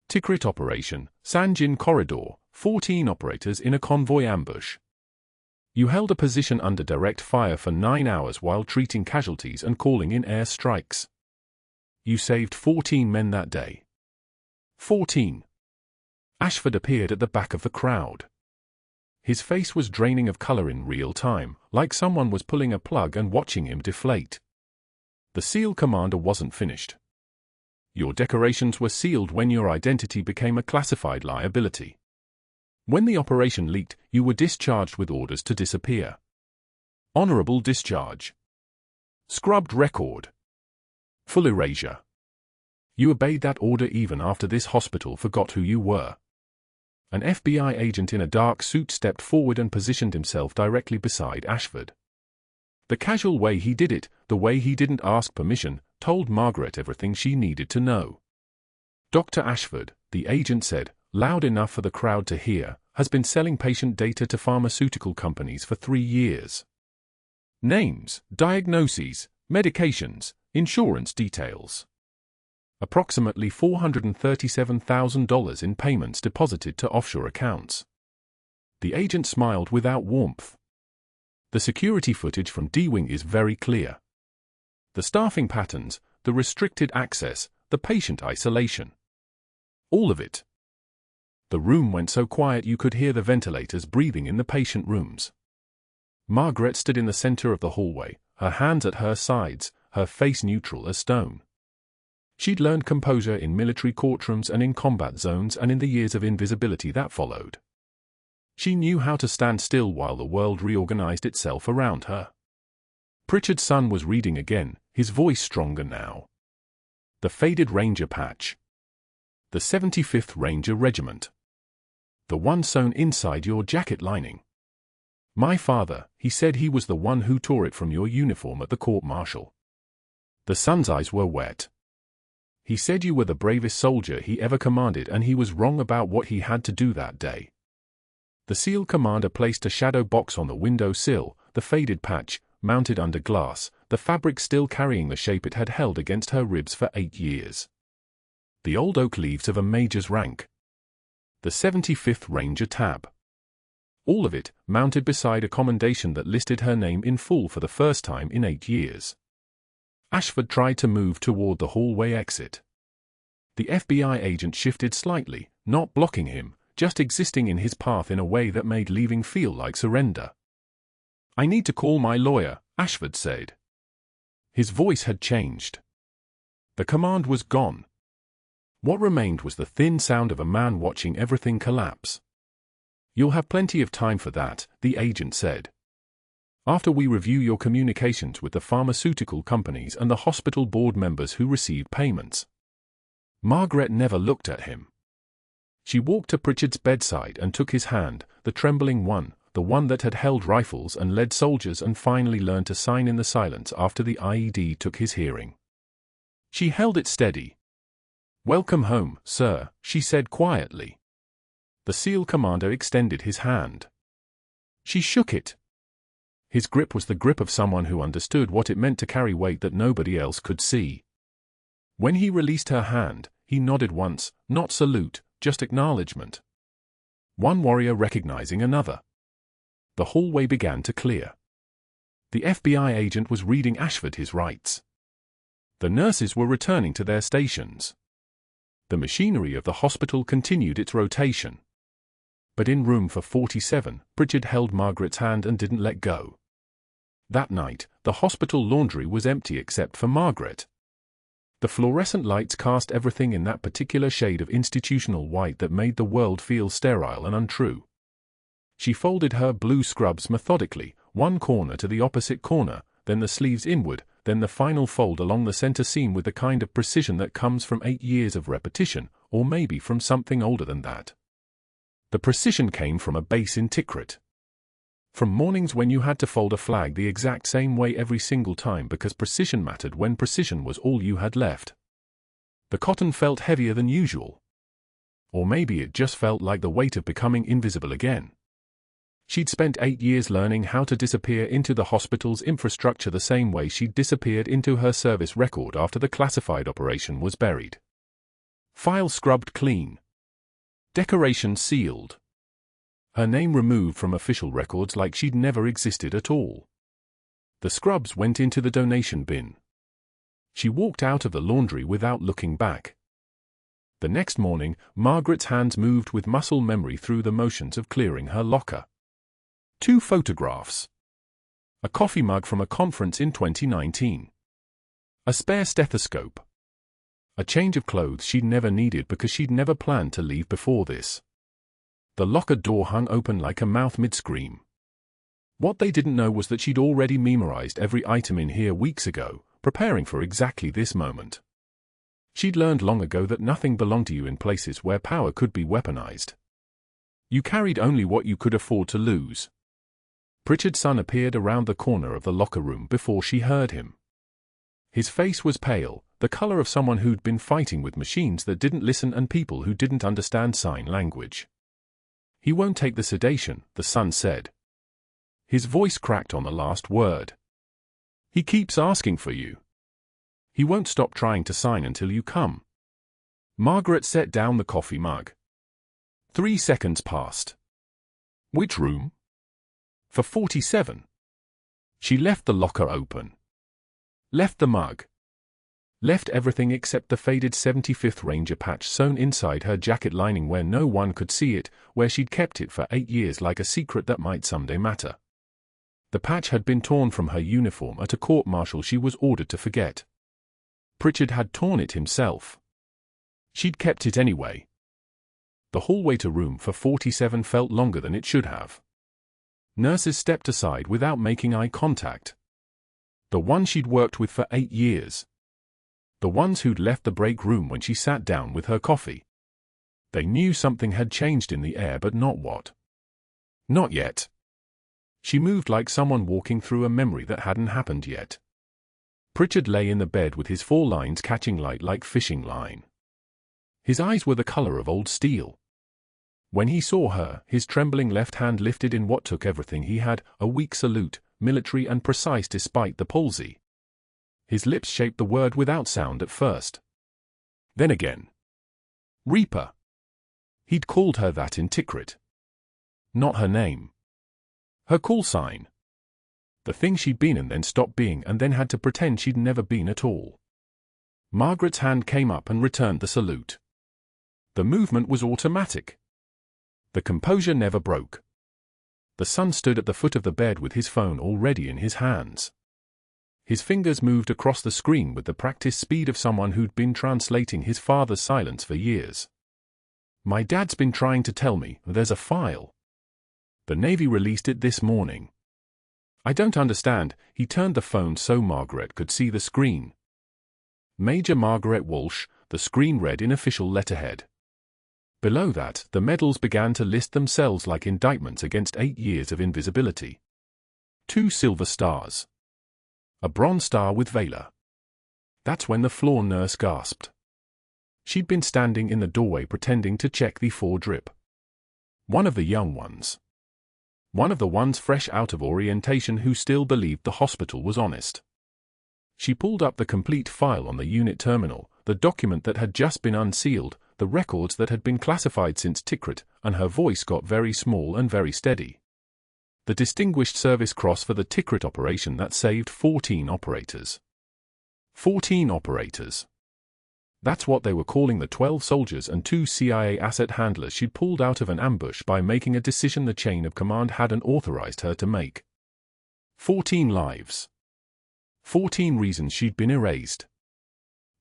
Tikrit operation, Sanjin corridor, 14 operators in a convoy ambush. You held a position under direct fire for 9 hours while treating casualties and calling in air strikes. You saved 14 men that day. 14. Ashford appeared at the back of the crowd. His face was draining of color in real time, like someone was pulling a plug and watching him deflate. The SEAL commander wasn't finished. Your decorations were sealed when your identity became a classified liability. When the operation leaked, you were discharged with orders to disappear. Honorable discharge. Scrubbed record. Full erasure. You obeyed that order even after this hospital forgot who you were. An FBI agent in a dark suit stepped forward and positioned himself directly beside Ashford. The casual way he did it, the way he didn't ask permission, told Margaret everything she needed to know. Dr. Ashford, the agent said, loud enough for the crowd to hear, has been selling patient data to pharmaceutical companies for 3 years. Names, diagnoses, medications, insurance details. Approximately $437,000 in payments deposited to offshore accounts. The agent smiled without warmth. The security footage from D-Wing is very clear. The staffing patterns, the restricted access, the patient isolation. All of it. The room went so quiet you could hear the ventilators breathing in the patient rooms. Margaret stood in the center of the hallway, her hands at her sides, her face neutral as stone. She'd learned composure in military courtrooms and in combat zones and in the years of invisibility that followed. She knew how to stand still while the world reorganized itself around her. Pritchard's son was reading again, his voice stronger now. The faded Ranger patch. The 75th Ranger Regiment. The one sewn inside your jacket lining. My father, he said he was the one who tore it from your uniform at the court-martial. The son's eyes were wet. He said you were the bravest soldier he ever commanded and he was wrong about what he had to do that day. The SEAL commander placed a shadow box on the window sill, the faded patch, mounted under glass, the fabric still carrying the shape it had held against her ribs for 8 years. The old oak leaves of a major's rank. The 75th Ranger tab. All of it, mounted beside a commendation that listed her name in full for the first time in 8 years. Ashford tried to move toward the hallway exit. The FBI agent shifted slightly, not blocking him, just existing in his path in a way that made leaving feel like surrender. I need to call my lawyer, Ashford said. His voice had changed. The command was gone. What remained was the thin sound of a man watching everything collapse. You'll have plenty of time for that, the agent said. After we review your communications with the pharmaceutical companies and the hospital board members who received payments. Margaret never looked at him. She walked to Pritchard's bedside and took his hand, the trembling one, the one that had held rifles and led soldiers and finally learned to sign in the silence after the IED took his hearing. She held it steady. Welcome home, sir, she said quietly. The SEAL commander extended his hand. She shook it. His grip was the grip of someone who understood what it meant to carry weight that nobody else could see. When he released her hand, he nodded once, not salute, just acknowledgement. One warrior recognizing another. The hallway began to clear. The FBI agent was reading Ashford his rights. The nurses were returning to their stations. The machinery of the hospital continued its rotation. But in room for 47, Pritchard held Margaret's hand and didn't let go. That night, the hospital laundry was empty except for Margaret. The fluorescent lights cast everything in that particular shade of institutional white that made the world feel sterile and untrue. She folded her blue scrubs methodically, one corner to the opposite corner, then the sleeves inward, then the final fold along the center seam with the kind of precision that comes from 8 years of repetition, or maybe from something older than that. The precision came from a base in Tikrit. From mornings when you had to fold a flag the exact same way every single time because precision mattered when precision was all you had left. The cotton felt heavier than usual. Or maybe it just felt like the weight of becoming invisible again. She'd spent 8 years learning how to disappear into the hospital's infrastructure the same way she'd disappeared into her service record after the classified operation was buried. File scrubbed clean. Decoration sealed. Her name removed from official records like she'd never existed at all. The scrubs went into the donation bin. She walked out of the laundry without looking back. The next morning, Margaret's hands moved with muscle memory through the motions of clearing her locker. 2 photographs. A coffee mug from a conference in 2019. A spare stethoscope. A change of clothes she'd never needed because she'd never planned to leave before this. The locker door hung open like a mouth mid-scream. What they didn't know was that she'd already memorized every item in here weeks ago, preparing for exactly this moment. She'd learned long ago that nothing belonged to you in places where power could be weaponized. You carried only what you could afford to lose. Pritchard's son appeared around the corner of the locker room before she heard him. His face was pale, the color of someone who'd been fighting with machines that didn't listen and people who didn't understand sign language. "He won't take the sedation," the son said. His voice cracked on the last word. "He keeps asking for you. He won't stop trying to sign until you come." Margaret set down the coffee mug. 3 seconds passed. "Which room?" "For 47. She left the locker open. Left the mug. Left everything except the faded 75th Ranger patch sewn inside her jacket lining where no one could see it, where she'd kept it for 8 years like a secret that might someday matter. The patch had been torn from her uniform at a court-martial she was ordered to forget. Pritchard had torn it himself. She'd kept it anyway. The hallway to room for 47 felt longer than it should have. Nurses stepped aside without making eye contact. The ones she'd worked with for 8 years. The ones who'd left the break room when she sat down with her coffee. They knew something had changed in the air, but not what. Not yet. She moved like someone walking through a memory that hadn't happened yet. Pritchard lay in the bed with his 4 lines catching light like fishing line. His eyes were the color of old steel. When he saw her, his trembling left hand lifted in what took everything he had, a weak salute, military and precise despite the palsy. His lips shaped the word without sound at first. Then again. Reaper. He'd called her that in Tikrit. Not her name. Her call sign. The thing she'd been and then stopped being and then had to pretend she'd never been at all. Margaret's hand came up and returned the salute. The movement was automatic. The composure never broke. The son stood at the foot of the bed with his phone already in his hands. His fingers moved across the screen with the practiced speed of someone who'd been translating his father's silence for years. "My dad's been trying to tell me, there's a file. The Navy released it this morning. I don't understand." He turned the phone so Margaret could see the screen. Major Margaret Walsh, the screen read in official letterhead. Below that, the medals began to list themselves like indictments against 8 years of invisibility. 2 silver stars. A bronze star with Valor. That's when the floor nurse gasped. She'd been standing in the doorway pretending to check the 4 drip. One of the young ones. One of the ones fresh out of orientation who still believed the hospital was honest. She pulled up the complete file on the unit terminal, the document that had just been unsealed, the records that had been classified since Tikrit, and her voice got very small and very steady. The Distinguished Service Cross for the Tikrit operation that saved 14 operators. 14 operators. That's what they were calling the 12 soldiers and 2 CIA asset handlers she'd pulled out of an ambush by making a decision the chain of command hadn't authorized her to make. 14 lives. 14 reasons she'd been erased.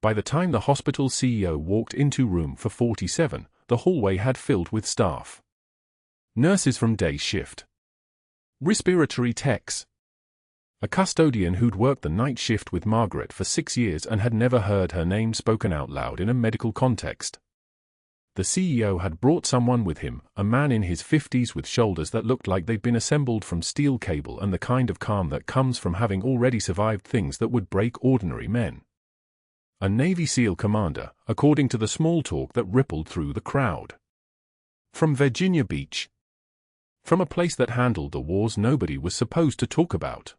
By the time the hospital CEO walked into room for 47, the hallway had filled with staff. Nurses from day shift. Respiratory techs. A custodian who'd worked the night shift with Margaret for 6 years and had never heard her name spoken out loud in a medical context. The CEO had brought someone with him, a man in his 50s with shoulders that looked like they'd been assembled from steel cable and the kind of calm that comes from having already survived things that would break ordinary men. A Navy SEAL commander, according to the small talk that rippled through the crowd. From Virginia Beach. From a place that handled the wars nobody was supposed to talk about.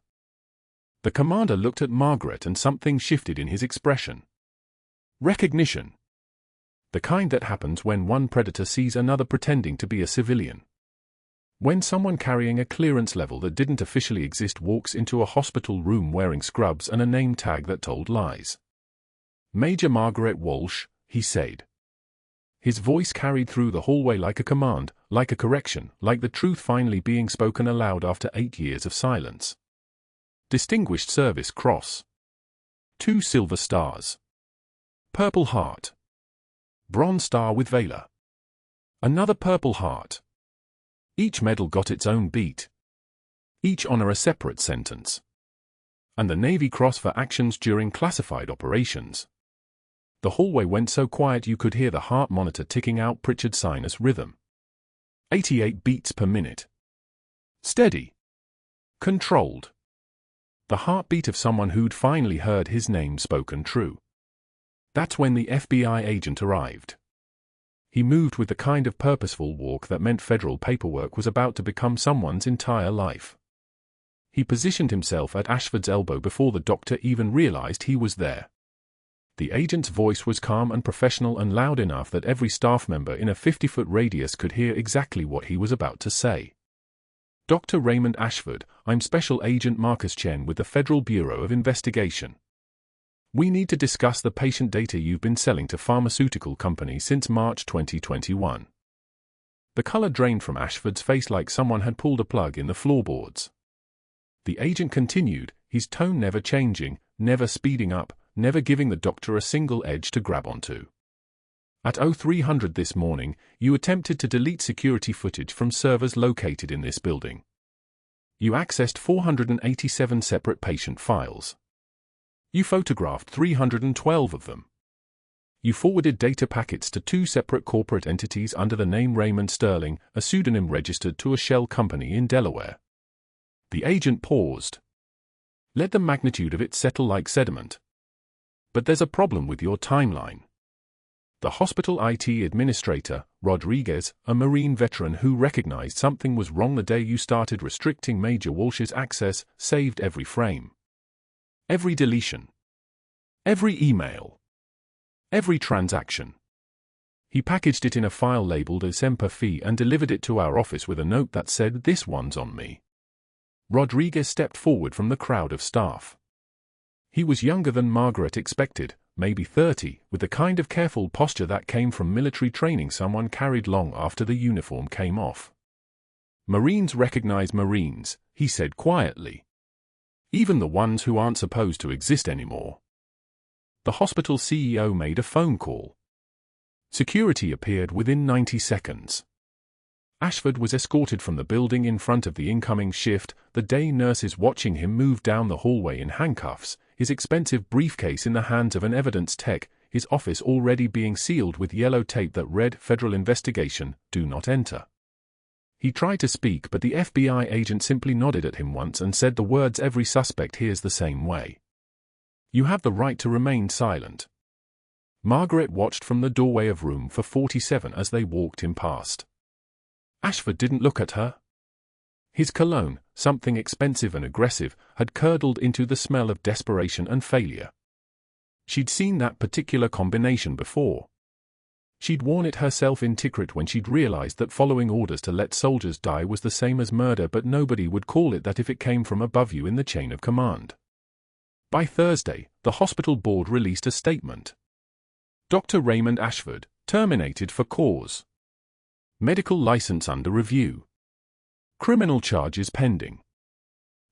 The commander looked at Margaret and something shifted in his expression. Recognition. The kind that happens when one predator sees another pretending to be a civilian. When someone carrying a clearance level that didn't officially exist walks into a hospital room wearing scrubs and a name tag that told lies. "Major Margaret Walsh," he said. His voice carried through the hallway like a command, like a correction, like the truth finally being spoken aloud after 8 years of silence. Distinguished Service Cross. 2 silver stars. Purple Heart. Bronze star with Valor. Another Purple Heart. Each medal got its own beat. Each honor a separate sentence. And the Navy Cross for actions during classified operations. The hallway went so quiet you could hear the heart monitor ticking out Pritchard's sinus rhythm. 88 beats per minute. Steady. Controlled. The heartbeat of someone who'd finally heard his name spoken true. That's when the FBI agent arrived. He moved with the kind of purposeful walk that meant federal paperwork was about to become someone's entire life. He positioned himself at Ashford's elbow before the doctor even realized he was there. The agent's voice was calm and professional and loud enough that every staff member in a 50-foot radius could hear exactly what he was about to say. Dr. Raymond Ashford, I'm Special Agent Marcus Chen with the Federal Bureau of Investigation. We need to discuss the patient data you've been selling to pharmaceutical companies since March 2021. The color drained from Ashford's face like someone had pulled a plug in the floorboards. The agent continued, his tone never changing, never speeding up, never giving the doctor a single edge to grab onto. At 0300 this morning, you attempted to delete security footage from servers located in this building. You accessed 487 separate patient files. You photographed 312 of them. You forwarded data packets to 2 separate corporate entities under the name Raymond Sterling, a pseudonym registered to a shell company in Delaware. The agent paused. Let the magnitude of it settle like sediment. But there's a problem with your timeline. The hospital IT administrator, Rodriguez, a Marine veteran who recognized something was wrong the day you started restricting Major Walsh's access, saved every frame. Every deletion. Every email. Every transaction. He packaged it in a file labeled as Semper Fi and delivered it to our office with a note that said, "This one's on me." Rodriguez stepped forward from the crowd of staff. He was younger than Margaret expected, maybe 30, with the kind of careful posture that came from military training someone carried long after the uniform came off. Marines recognize Marines, he said quietly. Even the ones who aren't supposed to exist anymore. The hospital CEO made a phone call. Security appeared within 90 seconds. Ashford was escorted from the building in front of the incoming shift, the day nurses watching him move down the hallway in handcuffs, his expensive briefcase in the hands of an evidence tech, his office already being sealed with yellow tape that read Federal Investigation, Do Not Enter. He tried to speak but the FBI agent simply nodded at him once and said the words every suspect hears the same way. You have the right to remain silent. Margaret watched from the doorway of room for 47 as they walked him past. Ashford didn't look at her. His cologne, something expensive and aggressive, had curdled into the smell of desperation and failure. She'd seen that particular combination before. She'd worn it herself in Tikrit when she'd realized that following orders to let soldiers die was the same as murder, but nobody would call it that if it came from above you in the chain of command. By Thursday, the hospital board released a statement. Dr. Raymond Ashford, terminated for cause. Medical license under review. Criminal charges pending.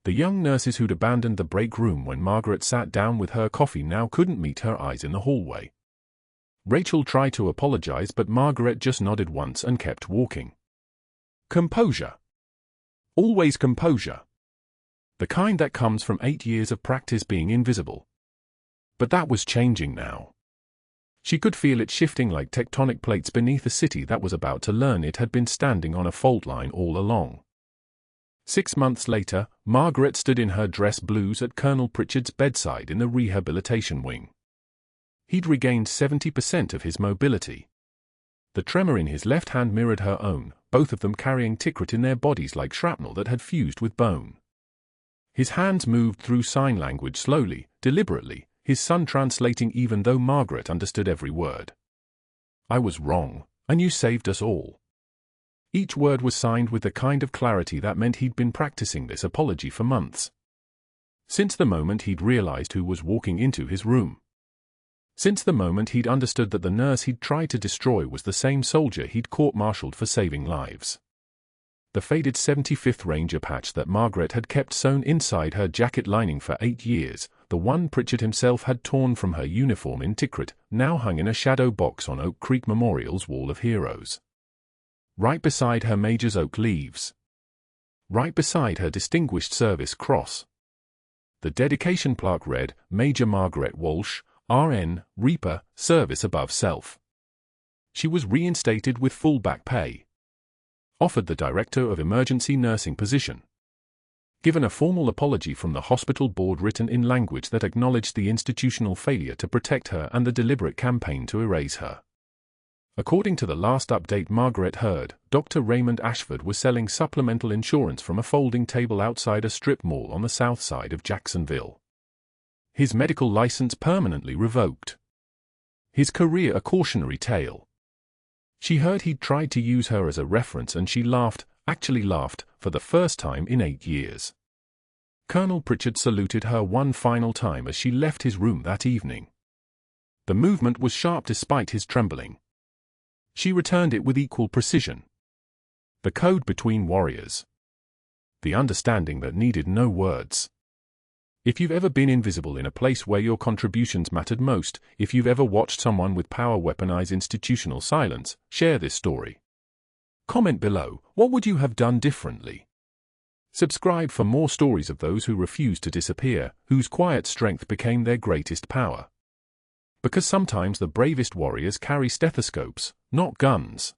The young nurses who'd abandoned the break room when Margaret sat down with her coffee now couldn't meet her eyes in the hallway. Rachel tried to apologize but Margaret just nodded once and kept walking. Composure. Always composure. The kind that comes from 8 years of practice being invisible. But that was changing now. She could feel it shifting like tectonic plates beneath a city that was about to learn it had been standing on a fault line all along. 6 months later, Margaret stood in her dress blues at Colonel Pritchard's bedside in the rehabilitation wing. He'd regained 70% of his mobility. The tremor in his left hand mirrored her own, both of them carrying Tikrit in their bodies like shrapnel that had fused with bone. His hands moved through sign language slowly, deliberately, his son translating even though Margaret understood every word. I was wrong, and you saved us all. Each word was signed with the kind of clarity that meant he'd been practicing this apology for months. Since the moment he'd realized who was walking into his room. Since the moment he'd understood that the nurse he'd tried to destroy was the same soldier he'd court-martialed for saving lives. The faded 75th Ranger patch that Margaret had kept sewn inside her jacket lining for 8 years, the one Pritchard himself had torn from her uniform in Tikrit, now hung in a shadow box on Oak Creek Memorial's Wall of Heroes. Right beside her Major's oak leaves. Right beside her Distinguished Service Cross. The dedication plaque read, Major Margaret Walsh, RN, Reaper, Service Above Self. She was reinstated with full back pay. Offered the Director of Emergency Nursing position. Given a formal apology from the hospital board written in language that acknowledged the institutional failure to protect her and the deliberate campaign to erase her. According to the last update Margaret heard, Dr. Raymond Ashford was selling supplemental insurance from a folding table outside a strip mall on the south side of Jacksonville. His medical license permanently revoked. His career a cautionary tale. She heard he'd tried to use her as a reference and she actually laughed, for the first time in 8 years. Colonel Pritchard saluted her one final time as she left his room that evening. The movement was sharp despite his trembling. She returned it with equal precision. The code between warriors. The understanding that needed no words. If you've ever been invisible in a place where your contributions mattered most, if you've ever watched someone with power weaponize institutional silence, share this story. Comment below, what would you have done differently? Subscribe for more stories of those who refused to disappear, whose quiet strength became their greatest power. Because sometimes the bravest warriors carry stethoscopes, not guns.